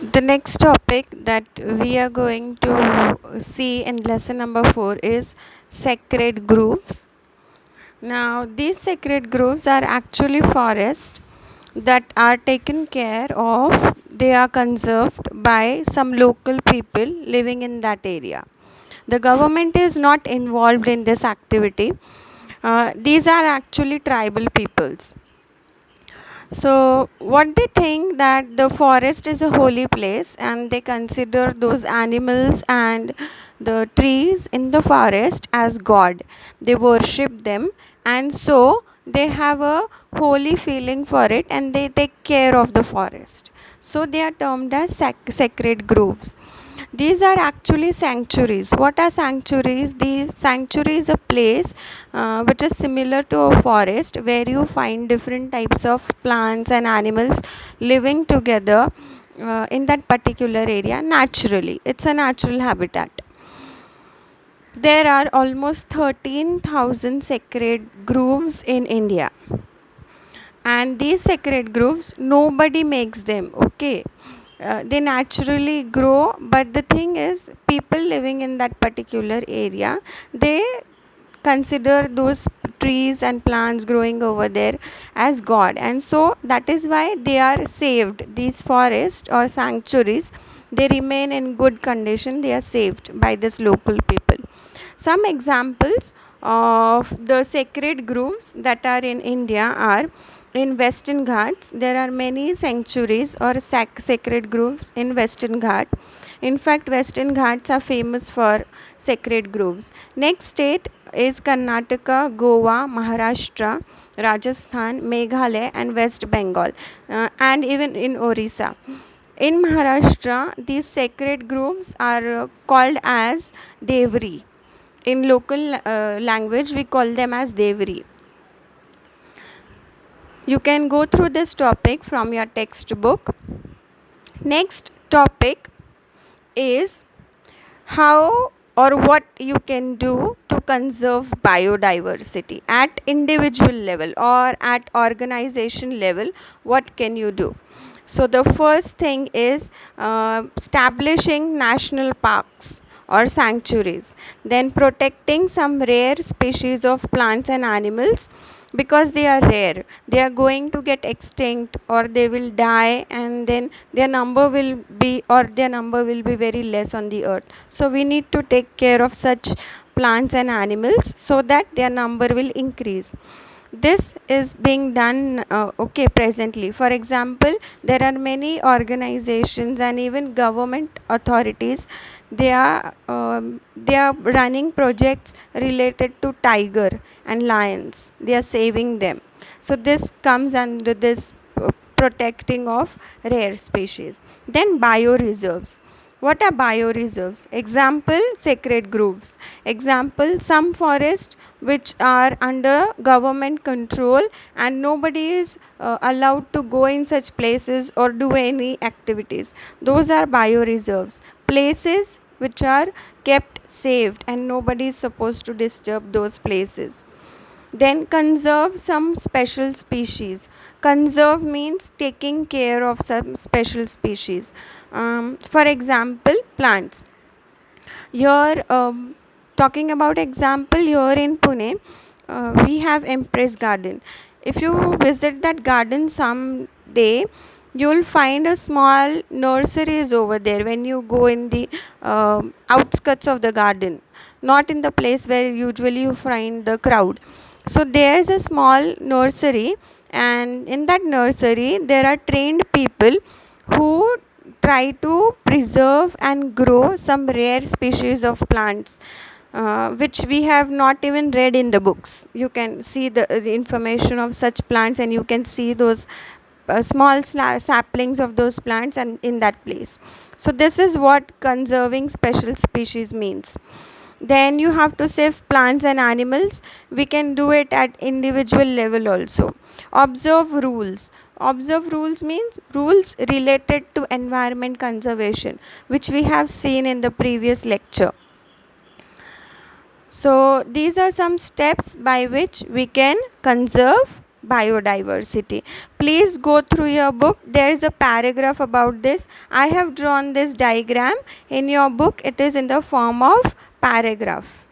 The next topic that we are going to see in lesson number 4 is sacred groves. Now, these sacred groves are actually forests that are taken care of, they are conserved by some local people living in that area. The government is not involved in this activity. These are actually tribal peoples. So, what they think that the forest is a holy place, and they consider those animals and the trees in the forest as God. They worship them, and so they have a holy feeling for it, and they take care of the forest. So, they are termed as sacred groves. These are actually sanctuaries. What are sanctuaries? These sanctuaries are a place which is similar to a forest where you find different types of plants and animals living together in that particular area naturally. It's a natural habitat. There are almost 13,000 sacred groves in India, and these sacred groves nobody makes them. Okay, they naturally grow, but the thing is people living in that particular area, they consider those trees and plants growing over there as God, and so that is why they are saved. These forests or sanctuaries, they remain in good condition, they are saved by this local people. Some examples of the sacred groves that are in India are in Western Ghats. There are many sanctuaries or sacred groves in Western Ghat. In fact, Western Ghats are famous for sacred groves. Next state is Karnataka, Goa, Maharashtra, Rajasthan, Meghalaya, and West Bengal, and even in Orissa. In Maharashtra, these sacred groves are called as Devri. In local language, we call them as Devri. You can go through this topic from your textbook. Next topic is how or what you can do to conserve biodiversity at individual level or at organization level. What can you do? So the first thing is establishing national parks or sanctuaries, then protecting some rare species of plants and animals because they are rare, they are going to get extinct or they will die, and then their number will be very less on the earth. So we need to take care of such plants and animals so that their number will increase. This is being done presently. For example, there are many organizations and even government authorities, they are running projects related to tiger and lions, they are saving them. So this comes under this protecting of rare species. Then bioreserves. What are bioreserves? Example, sacred groves. Example, some forests which are under government control and nobody is allowed to go in such places or do any activities. Those are bioreserves. Places which are kept saved and nobody is supposed to disturb those places. Then conserve some special species. Conserve means taking care of some special species. For example, plants. Here, talking about example, here in Pune, we have Empress Garden. If you visit that garden someday, you will find a small nurseries over there when you go in the outskirts of the garden, not in the place where usually you find the crowd. So there is a small nursery, and in that nursery there are trained people who try to preserve and grow some rare species of plants, which we have not even read in the books. You can see the information of such plants, and you can see those small saplings of those plants and in that place. So this is what conserving special species means. Then you have to save plants and animals. We can do it at individual level also. Observe rules. Observe rules means rules related to environment conservation, which we have seen in the previous lecture. So these are some steps by which we can conserve biodiversity. Please go through your book. There is a paragraph about this. I have drawn this diagram in your book. It is in the form of paragraph.